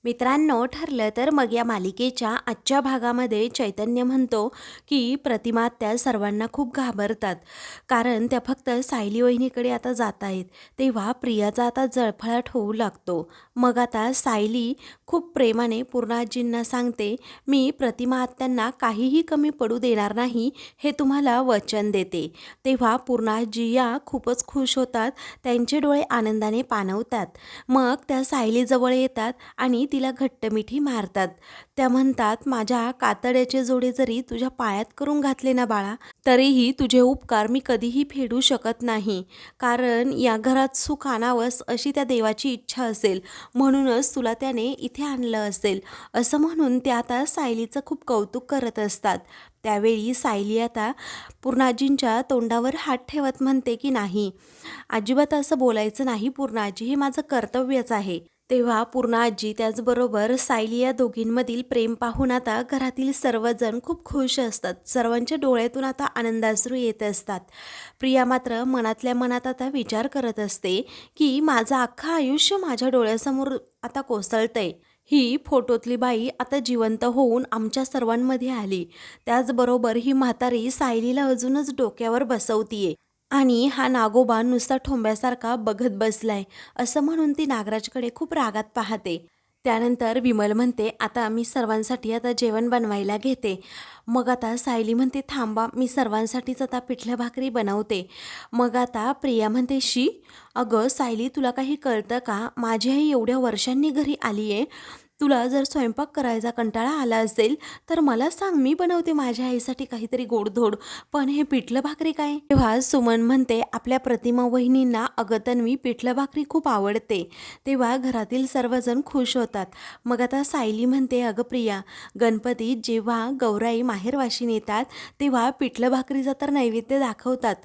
मित्रांनो, ठरलं तर मग या मालिकेच्या आजच्या भागामध्ये चैतन्य म्हणतो की प्रतिमा त्या सर्वांना खूप घाबरतात, कारण त्या फक्त सायली वहिनीकडे आता जात आहेत. तेव्हा प्रियाचा आता जळफळाट होऊ लागतो. मग आता सायली खूप प्रेमाने पूर्णाजींना सांगते, मी प्रतिमा आत्यांना काहीही कमी पडू देणार नाही, हे तुम्हाला वचन देते. तेव्हा पूर्णाजी या खूपच खुश होतात, त्यांचे डोळे आनंदाने पाणवतात. मग त्या सायलीजवळ येतात आणि तिला घट्ट मिठी मारतात. त्या म्हणतात, माझ्या कातड्याचे जोडे जरी तुझ्या पायात करून घातले ना बाळा, तरीही तुझे उपकार मी कधीही फेडू शकत नाही, कारण या घरात सुख आणावंस अशी त्या देवाची इच्छा असेल, म्हणूनच तुला त्याने इथे आणलं असेल, असं म्हणून ते आता सायलीचं खूप कौतुक करत असतात. त्यावेळी सायली आता पूर्णाजींच्या तोंडावर हात ठेवत म्हणते की नाही, अजिबात असं बोलायचं नाही पूर्णाजी, हे माझं कर्तव्यच आहे. तेव्हा पूर्णाजी त्याचबरोबर सायली या दोघींमधील प्रेम पाहून आता घरातील सर्वजण खूप खुश असतात. सर्वांच्या डोळ्यातून आता आनंदाश्रू येत असतात. प्रिया मात्र मनातल्या मनात आता विचार करत असते की माझं अख्खं आयुष्य माझ्या डोळ्यासमोर आता कोसळतंय. ही फोटोतली बाई आता जिवंत होऊन आमच्या सर्वांमध्ये आली. त्याचबरोबर ही म्हातारी सायलीला अजूनच डोक्यावर बसवतीये आणि हा नागोबा नुसता ठोंब्यासारखा बघत बसलाय, असं म्हणून ती नागराजकडे खूप रागात पाहते. त्यानंतर विमल म्हणते, आता मी सर्वांसाठी आता जेवण बनवायला घेते. मग आता सायली म्हणते, थांबा, मी सर्वांसाठीच आता पिठलं भाकरी बनवते. मग आता प्रिया म्हणते, शी, अगं सायली, तुला काही कळतं का? माझी आई एवढ्या वर्षांनी घरी आली आहे. तुला जर स्वयंपाक करायचा कंटाळा आला असेल तर मला सांग, मी बनवते माझ्या आईसाठी काहीतरी गोडधोड, पण हे पिठलं भाकरी काय? तेव्हा सुमन म्हणते, आपल्या प्रतिमा वहिनींना अगं तन्वी पिठलं भाकरी खूप आवडते. तेव्हा घरातील सर्वजण खुश होतात. मग आता सायली म्हणते, अगं प्रिया, गणपतीत जेव्हा गौराई माहेरवाशीन येतात तेव्हा पिठलं भाकरीचा तर नैवेद्य दाखवतात,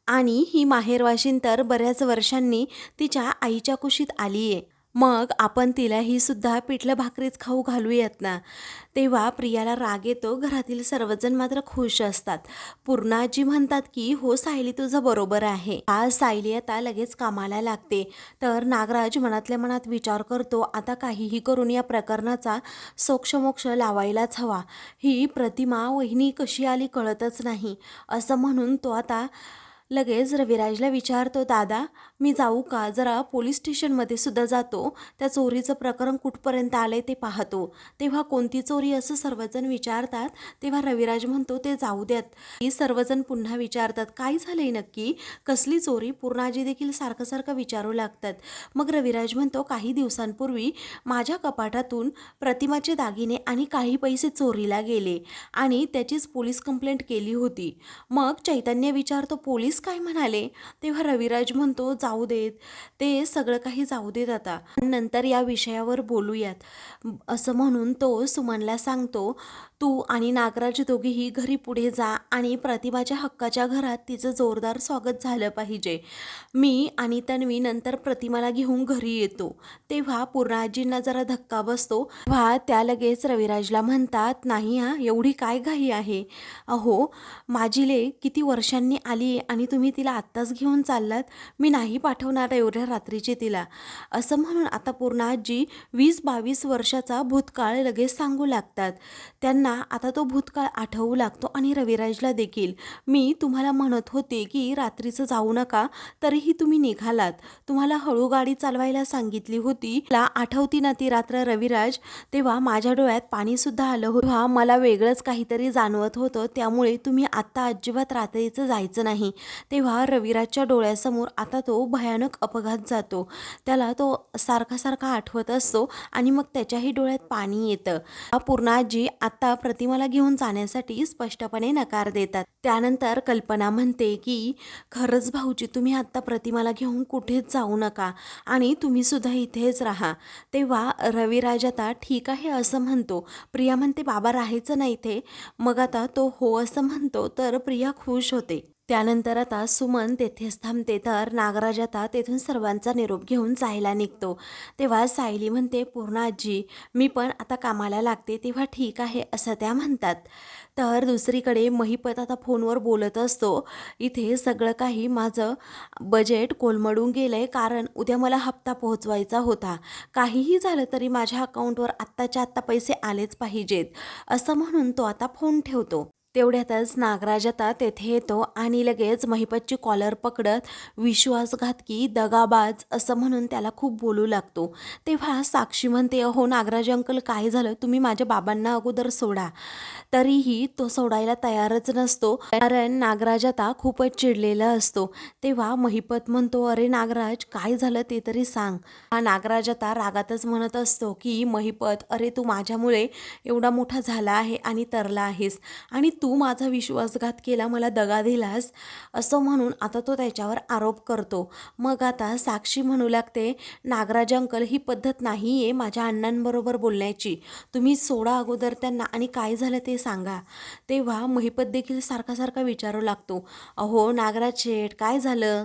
आणि ही माहेरवाशीन तर बऱ्याच वर्षांनी तिच्या आईच्या कुशीत आली आहे. मग आपण तिला ही सुद्धा पिठलं भाकरीच खाऊ घालूयात ना. तेव्हा प्रियाला राग येतो. घरातील सर्वजण मात्र खुश असतात. पूर्णाजी म्हणतात की हो सायली, तुझं बरोबर आहे. आज सायली आता लगेच कामाला लागते. तर नागराज मनातल्या मनात विचार करतो, आता काहीही करून या प्रकरणाचा सोक्षमोक्ष लावायलाच हवा. ही प्रतिमा वहिनी कशी आली कळतच नाही, असं म्हणून तो आता लगेच रविराजला विचारतो, दादा, मी जाऊ का? जरा पोलीस स्टेशनमध्ये सुद्धा जातो, त्या चोरीचं प्रकरण कुठपर्यंत आलंय ते पाहतो. तेव्हा कोणती चोरी असं सर्वजण विचारतात. तेव्हा रविराज म्हणतो, ते जाऊ द्यात. ही सर्वजण पुन्हा विचारतात, काय झालंय नक्की, कसली चोरी? पूर्णाजी देखील सारखं सारखं विचारू लागतात. मग रविराज म्हणतो, काही दिवसांपूर्वी माझ्या कपाटातून प्रतिमाचे दागिने आणि काही पैसे चोरीला गेले आणि त्याचीच पोलीस कंप्लेंट केली होती. मग चैतन्य विचारतो, पोलीस काय म्हणाले? तेव्हा रविराज म्हणतो, जाऊ देत, ते सगळं काही जाऊ देत, आता नंतर या विषयावर बोलूयात, असं म्हणून तो सुमनला सांगतो, तू आणि नागराज दोघेही घरी पुढे जा आणि प्रतिमाच्या हक्काच्या घरात तिचं जोरदार स्वागत झालं पाहिजे. मी आणि तन्वी नंतर प्रतिमाला घेऊन घरी येतो. तेव्हा पूर्णाजींना जरा धक्का बसतो. तेव्हा त्या लगेच रविराजला म्हणतात, नाही हा, एवढी काय घाई आहे? अहो, माझी लेक किती वर्षांनी आली आणि तुम्ही तिला आत्ताच घेऊन चाललात. मी नाही पाठवणार एवढ्या रात्रीची तिला, असं म्हणून आता पूर्णाजी 20-22 वर्षाचा भूतकाळ लगेच सांगू लागतात. त्यांना आता तो भूतकाळ आठवू लागतो आणि रविराजला देखील. मी तुम्हाला म्हणत होते की रात्रीचं जाऊ नका, तरीही तुम्ही निघालात. तुम्हाला हळू गाडी चालवायला सांगितली होती, मला आठवती ना ती रात्र रविराज? तेव्हा माझ्या डोळ्यात पाणी सुद्धा आलं होतं. तेव्हा मला वेगळंच काहीतरी जाणवत होतं, त्यामुळे तुम्ही आत्ता अजिबात रात्रीचं जायचं नाही. तेव्हा रविराजच्या डोळ्यासमोर आता तो भयानक अपघात जातो. त्याला तो सारखा सारखा आठवत असतो आणि मग त्याच्याही डोळ्यात पाणी येतं. पूर्णाजी आता प्रतिमाला घेऊन जाण्यासाठी स्पष्टपणे नकार देतात. त्यानंतर कल्पना म्हणते की खरंच भाऊजी, तुम्ही आत्ता प्रतिमाला घेऊन कुठेच जाऊ नका आणि तुम्ही सुद्धा इथेच राहा. तेव्हा रविराज आता ठीक आहे असं म्हणतो. प्रिया म्हणते, बाबा राहायचं नाही इथे? मग आता तो हो असं म्हणतो, तर प्रिया खुश होते. त्यानंतर आता सुमन तेथेच थांबते तर नागराज आता तेथून सर्वांचा निरोप घेऊन जायला निघतो. तेव्हा सायली म्हणते, पूर्ण आजी मी पण आता कामाला लागते. तेव्हा ठीक आहे असं त्या म्हणतात. तर दुसरीकडे महिपत आता फोनवर बोलत असतो, इथे सगळं काही माझं बजेट कोलमडून गेलंय, कारण उद्या मला हप्ता पोहोचवायचा होता. काहीही झालं तरी माझ्या अकाउंटवर आत्ताच्या आत्ता पैसे आलेच पाहिजेत, असं म्हणून तो आता फोन ठेवतो. तेवढ्यातच नागराज आता तेथे येतो आणि लगेच महिपतची कॉलर पकडत विश्वासघातकी, दगाबाज असं म्हणून त्याला खूप बोलू लागतो. तेव्हा साक्षी म्हणते, अहो नागराज अंकल, काय झालं? तुम्ही माझ्या बाबांना अगोदर सोडा. तरीही तो सोडायला तयारच नसतो, कारण नागराज आता खूपच चिडलेला असतो. तेव्हा महिपत म्हणतो, अरे नागराज काय झालं ते तरी सांग. हा नागराज आता रागातच म्हणत असतो की महिपत, अरे तू माझ्यामुळे एवढा मोठा झाला आहे आणि तरला आहेस, आणि तू माझा विश्वासघात केला, मला दगा दिलास, असं म्हणून आता तो त्याच्यावर आरोप करतो. मग आता साक्षी म्हणू लागते, नागराज अंकल, ही पद्धत नाही आहे माझ्या अण्णांबरोबर बोलण्याची. तुम्ही सोडा अगोदर त्यांना आणि काय झालं ते सांगा. तेव्हा महिपत देखील सारखा सारखा विचारू लागतो, अहो नागराज शेठ काय झालं?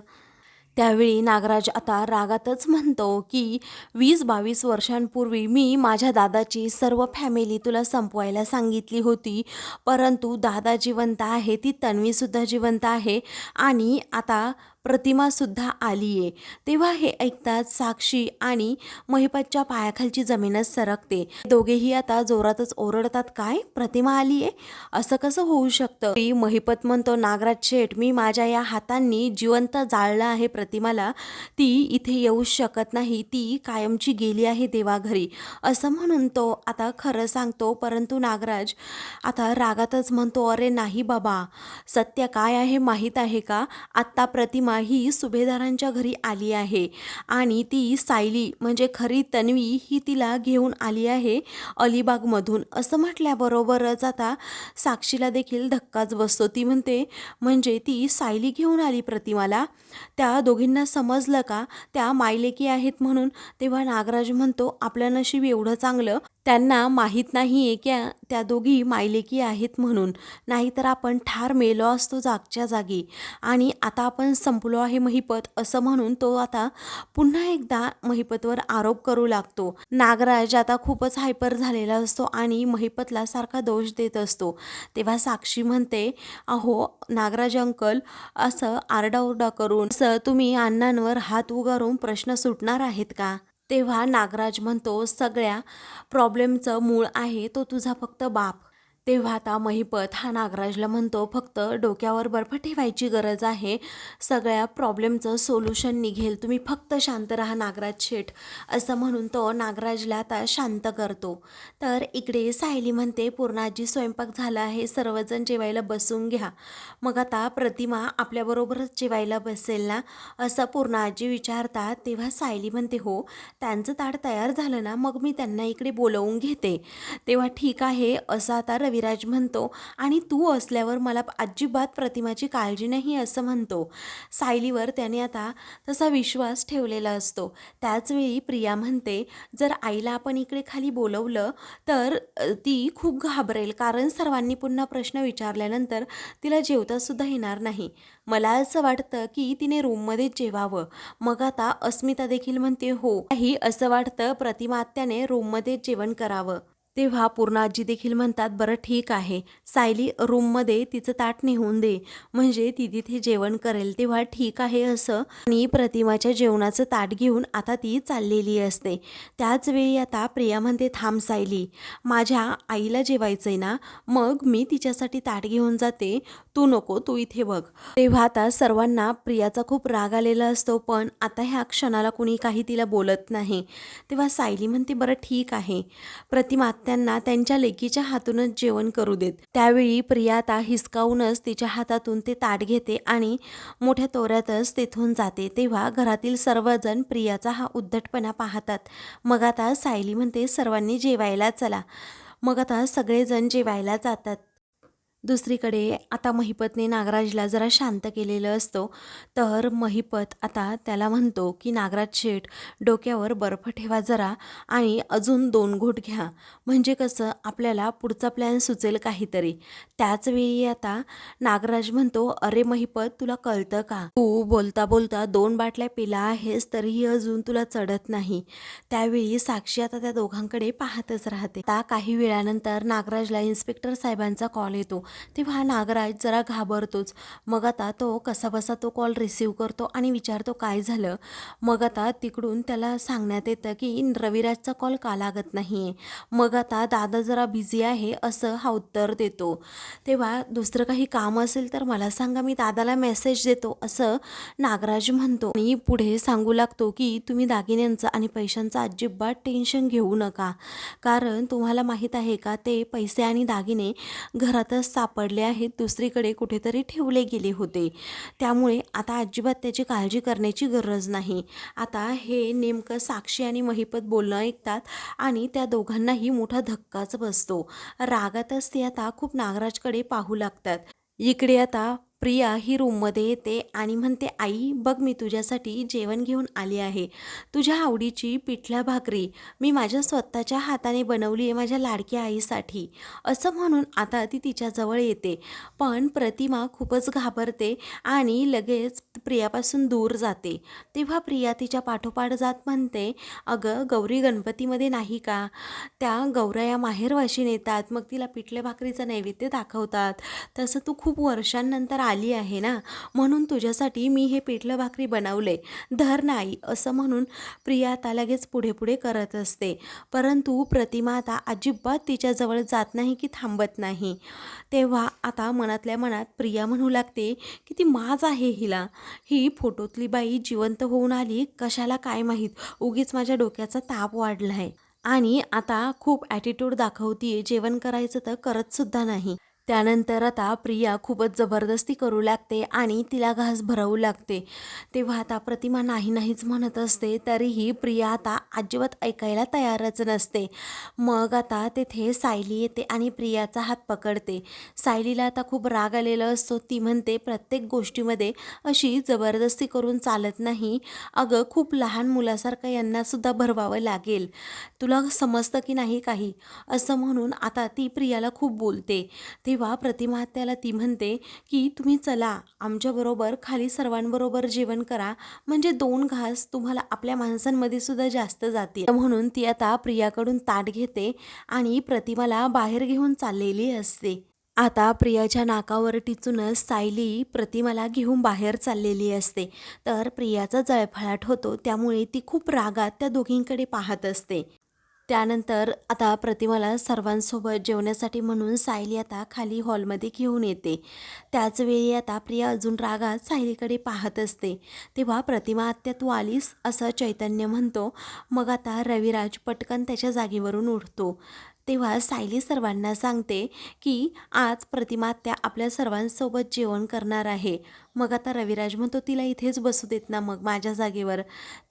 त्यावेळी नागराज आता रागातच म्हणतो की 20-22 वर्षांपूर्वी मी माझ्या दादाची सर्व फॅमिली तुला संपवायला सांगितली होती, परंतु दादा जिवंत आहे, ती तन्वीसुद्धा जिवंत आहे आणि आता प्रतिमासुद्धा आली आहे. तेव्हा हे ऐकताच साक्षी आणि महिपतच्या पायाखालची जमीनच सरकते. दोघेही आता जोरातच ओरडतात, काय प्रतिमा आली आहे? असं कसं होऊ शकतं? महिपत म्हणतो, नागराज शेठ, मी माझ्या या हातांनी जिवंत जाळलं आहे प्रतिमाला, ती इथे येऊ शकत नाही, ती कायमची गेली आहे देवाघरी, असं म्हणून तो आता खरं सांगतो. परंतु नागराज आता रागातच म्हणतो, अरे नाही बाबा, सत्य काय आहे माहीत आहे का? आत्ता प्रतिमा ही सुभेदारांच्या घरी आली आहे आणि ती सायली म्हणजे खरी तन्वी ही तिला घेऊन आली आहे अलिबागमधून, असं म्हटल्याबरोबरच आता साक्षीला देखील धक्काच बसतो. ती म्हणते, म्हणजे ती सायली घेऊन आली प्रतिमाला? त्या दोघींना समजलं का त्या मायलेकी आहेत म्हणून? तेव्हा नागराज म्हणतो, आपलं नशीब एवढं चांगलं, त्यांना माहीत नाही आहे की त्या दोघी मायलेकी आहेत म्हणून, नाहीतर आपण ठार मेलो असतो जागच्या जागी, आणि आता आपण संपलो आहे महिपत, असं म्हणून तो आता पुन्हा एकदा महिपतवर आरोप करू लागतो. नागराज आता खूपच हायपर झालेला असतो आणि महिपतला सारखा दोष देत असतो. तेव्हा साक्षी म्हणते, अहो नागराज अंकल, असं आरडाओरडा करून असं तुम्ही अण्णांवर हात उगारून प्रश्न सुटणार आहेत का? तेव्हा नागराज म्हणतो, सगळ्या प्रॉब्लेमचं मूळ आहे तो तुझा फक्त बाप. तेव्हा आता महिपत हा नागराजला म्हणतो, फक्त डोक्यावर बर्फ ठेवायची गरज आहे, सगळ्या प्रॉब्लेमचं सोल्युशन निघेल, तुम्ही फक्त शांत राहा नागराज शेठ, असं म्हणून तो नागराजला आता शांत करतो. तर इकडे सायली म्हणते, पूर्णाजी स्वयंपाक झाला आहे, सर्वजण जेवायला बसून घ्या. मग आता प्रतिमा आपल्याबरोबरच जेवायला बसेल ना, असं पूर्णाजी विचारतात. तेव्हा सायली म्हणते, हो त्यांचं ताट तयार झालं ना, मग मी त्यांना इकडे बोलवून घेते. तेव्हा ठीक आहे असं आता रविराज म्हणतो, आणि तू असल्यावर मला अजिबात प्रतिमाची काळजी नाही, असं म्हणतो. सायलीवर त्याने आता तसा विश्वास ठेवलेला असतो. त्याचवेळी प्रिया म्हणते, जर आईला आपण इकडे खाली बोलवलं तर ती खूप घाबरेल, कारण सर्वांनी पुन्हा प्रश्न विचारल्यानंतर तिला जेवतासुद्धा येणार नाही. मला असं वाटतं की तिने रूममध्येच जेवावं. मग आता अस्मिता देखील म्हणते, हो ही असं वाटतं प्रतिमा आत्याने रूममध्येच जेवण करावं. तेव्हा पूर्णाजी देखील म्हणतात, बरं ठीक आहे, सायली रूममध्ये तिचं ताट नेऊन दे, म्हणजे ती तिथे जेवण करेल. तेव्हा ठीक आहे असं, आणि प्रतिमाच्या जेवणाचं ताट घेऊन आता ती चाललेली असते. त्याचवेळी आता प्रिया म्हणते, थांब सायली, माझ्या आईला जेवायचंय ना, मग मी तिच्यासाठी ताट घेऊन जाते, तू नको, तू इथे बघ. तेव्हा आता सर्वांना प्रियाचा खूप राग आलेला असतो, पण आता ह्या क्षणाला कुणी काही तिला बोलत नाही. तेव्हा सायली म्हणते, बरं ठीक आहे, प्रतिमा त्यांना त्यांच्या लेकीच्या हातूनच जेवण करू देत. त्यावेळी प्रिया आता हिसकावूनच तिच्या हातातून ते ताट घेते आणि मोठ्या तोऱ्यातच तिथून जाते. तेव्हा घरातील सर्वजण प्रियाचा हा उद्धटपणा पाहतात. मग आता सायली म्हणते, सर्वांनी जेवायला चला. मग आता सगळेजण जेवायला जातात. दुसरीकडे आता महिपतने नागराजला जरा शांत केलेलं असतो. तर महिपत आता त्याला म्हणतो की नागराज शेठ, डोक्यावर बर्फ ठेवा जरा आणि अजून 2 घोट घ्या, म्हणजे कसं आपल्याला पुढचा प्लॅन सुचेल काहीतरी. त्याच वेळी आता नागराज म्हणतो, अरे महिपत, तुला कळतं का, तू बोलता बोलता 2 बाटल्या पिला आहेस तरीही अजून तुला चढत नाही. त्यावेळी साक्षी आता त्या दोघांकडे पाहतच राहते. आता काही वेळानंतर नागराजला इन्स्पेक्टर साहेबांचा कॉल येतो. तेव्हा नागराज जरा घाबरतोच. मग आता तो कसाबसा तो कॉल रिसीव्ह करतो आणि विचारतो काय झालं. मग आता तिकडून त्याला सांगण्यात येतं की रविराजचा कॉल का लागत नाही आहे. मग आता दादा जरा बिझी आहे असं हा उत्तर देतो. तेव्हा दुसरं काही काम असेल तर मला सांगा, मी दादाला मेसेज देतो असं नागराज म्हणतो. आणि पुढे सांगू लागतो की तुम्ही दागिन्यांचं आणि पैशांचं अजिबात टेन्शन घेऊ नका, कारण तुम्हाला माहीत आहे का, ते पैसे आणि दागिने घरातच सापडले आहेत, दुसरीकडे कुठेतरी ठेवले गेले होते. त्यामुळे आता अजिबात त्याची काळजी करण्याची गरज नाही. आता हे नेमकं साक्षी आणि महिपत बोलणं ऐकतात आणि त्या दोघांनाही मोठा धक्काच बसतो. रागातच ते आता खूप नागराजकडे पाहू लागतात. इकडे आता प्रिया ही रूममध्ये येते आणि म्हणते, आई बघ, मी तुझ्यासाठी जेवण घेऊन आली आहे. तुझ्या आवडीची पिठलं भाकरी मी माझ्या स्वतःच्या हाताने बनवली आहे माझ्या लाडक्या आईसाठी, असं म्हणून आता ती तिच्याजवळ येते. पण प्रतिमा खूपच घाबरते आणि लगेच प्रियापासून दूर जाते. तेव्हा प्रिया तिच्या पाठोपाठ जात म्हणते, अगं गौरी गणपतीमध्ये नाही का त्या गौराया माहेरवाशीन येतात, मग तिला पिठल्या भाकरीचं नैवेद्य दाखवतात. तसं तू खूप वर्षांनंतर आली आहे ना, म्हणून तुझ्यासाठी मी हे पिठलं भाकरी बनवले, धर नाही, असं म्हणून प्रिया आता लगेच पुढे पुढे करत असते. परंतु प्रतिमा आता अजिबात तिच्याजवळ जात नाही की थांबत नाही. तेव्हा आता मनातल्या मनात प्रिया म्हणू लागते की ती माज आहे, ही फोटोतली बाई जिवंत होऊन आली कशाला काय माहीत, उगीच माझ्या डोक्याचा ताप वाढला आहे आणि आता खूप ॲटिट्यूड दाखवतीये, जेवण करायचं तर करत सुद्धा नाही. त्यानंतर आता प्रिया खूपच जबरदस्ती करू लागते आणि तिला घास भरवू लागते. तेव्हा आता प्रतिमा नाही नाहीच म्हणत असते, तरीही प्रिया आता अजिबात ऐकायला तयारच नसते. मग आता तेथे सायली येते आणि प्रियाचा हात पकडते. सायलीला आता खूप राग आलेला असतो. ती म्हणते, प्रत्येक गोष्टीमध्ये अशी जबरदस्ती करून चालत नाही. अगं खूप लहान मुलासारखं यांनासुद्धा भरवावं लागेल, तुला समजतं की नाही काही, असं म्हणून आता ती प्रियाला खूप बोलते. तेव्हा प्रतिमा त्याला ती म्हणते की तुम्ही चला आमच्याबरोबर खाली सर्वांबरोबर जेवण करा, म्हणजे 2 घास तुम्हाला आपल्या माणसांमध्ये सुद्धा जास्त जातील. म्हणून ती आता प्रियाकडून ताट घेते आणि प्रतिमाला बाहेर घेऊन चाललेली असते. आता प्रियाच्या नाकावर टिचूनच सायली प्रतिमाला घेऊन बाहेर चाललेली असते. तर प्रियाचा जळफळाट होतो, त्यामुळे ती खूप रागात त्या दोघींकडे पाहत असते. त्यानंतर आता प्रतिमाला सर्वांसोबत जेवण्यासाठी म्हणून सायली आता खाली हॉलमध्ये घेऊन येते. त्याच वेळी आता प्रिया अजून रागात सायलीकडे पाहत असते. तेव्हा प्रतिमा, आत्या तू आलीस, असं चैतन्य म्हणतो. मग आता रविराज पटकन त्याच्या जागेवरून उठतो. तेव्हा सायली सर्वांना सांगते की आज प्रतिमा आत्या आपल्या सर्वांसोबत जेवण करणार आहे. मग आता रविराज म्हणतो, तिला इथेच बसू देत ना मग माझ्या जागेवर.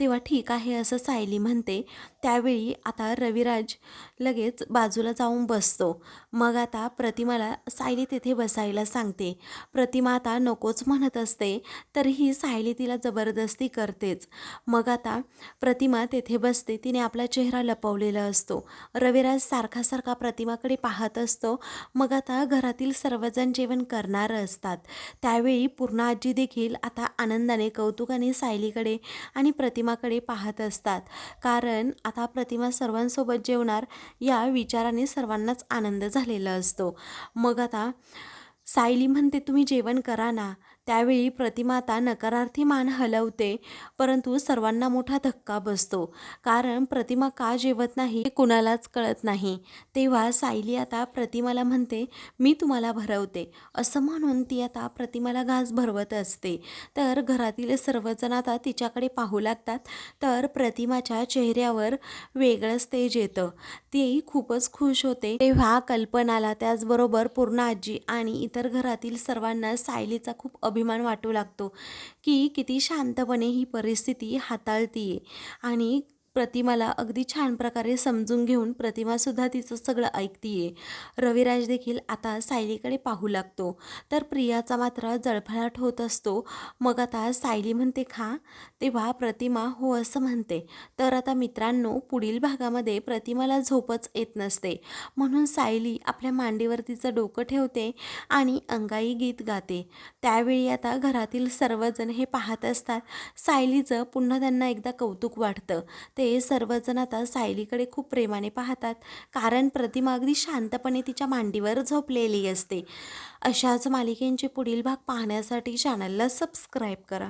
तेव्हा ठीक आहे असं सायली म्हणते. त्यावेळी आता रविराज लगेच बाजूला जाऊन बसतो. मग आता प्रतिमाला सायली तिथे बसायला सांगते. प्रतिमा आता नकोच म्हणत असते, तरीही सायली तिला जबरदस्ती करतेच. मग आता प्रतिमा तेथे बसते. तिने आपला चेहरा लपवलेला असतो. रविराज सारखा सारखा प्रतिमाकडे पाहत असतो. मग आता घरातील सर्वजण जेवण करणार असतात. त्यावेळी पूर्ण आजी देखील आता आनंदाने कौतुकाने सायलीकडे आणि प्रतिमाकडे पाहत असतात, कारण आता प्रतिमा सर्वांसोबत जेवणार या विचाराने सर्वांनाच आनंद झालेला असतो. मग आता सायली म्हणते, तुम्ही जेवण करा ना. त्यावेळी प्रतिमा आता नकारार्थी मान हलवते, परंतु सर्वांना मोठा धक्का बसतो, कारण प्रतिमा का जेवत नाही हे कुणालाच कळत नाही. तेव्हा सायली आता प्रतिमाला म्हणते, मी तुम्हाला भरवते, असं म्हणून ती आता प्रतिमाला घास भरवत असते. तर घरातील सर्वजण आता तिच्याकडे पाहू लागतात. तर प्रतिमाच्या चेहऱ्यावर वेगळंच तेज येतं, ती खूपच खुश होते. तेव्हा कल्पनाला, त्याचबरोबर पूर्ण आजी आणि इतर घरातील सर्वांना सायलीचा खूप अभिमान वाटू लागतो की किती शांतपणे ही परिस्थिती हाताळतीये आणि प्रतिमाला अगदी छान प्रकारे समजून घेऊन प्रतिमासुद्धा तिचं सगळं ऐकतीये. रविराज देखील आता सायलीकडे पाहू लागतो. तर प्रियाचा मात्र जळफळाट होत असतो. मग आता सायली म्हणते खा, तेव्हा प्रतिमा हो असं म्हणते. तर आता मित्रांनो, पुढील भागामध्ये प्रतिमाला झोपच येत नसते, म्हणून सायली आपल्या मांडीवर तिचं डोकं ठेवते आणि अंगाई गीत गाते. त्यावेळी आता घरातील सर्वजण हे पाहत असतात. सायलीचं पुन्हा त्यांना एकदा कौतुक वाटतं. ते सर्वजण आता सायलीकडे खूप प्रेमाने पाहतात, कारण प्रतिमा अगदी शांतपणे तिच्या मांडीवर झोपलेली असते. अशाच मालिकेंचे पुढील भाग पाहण्यासाठी चॅनलला सबस्क्राईब करा.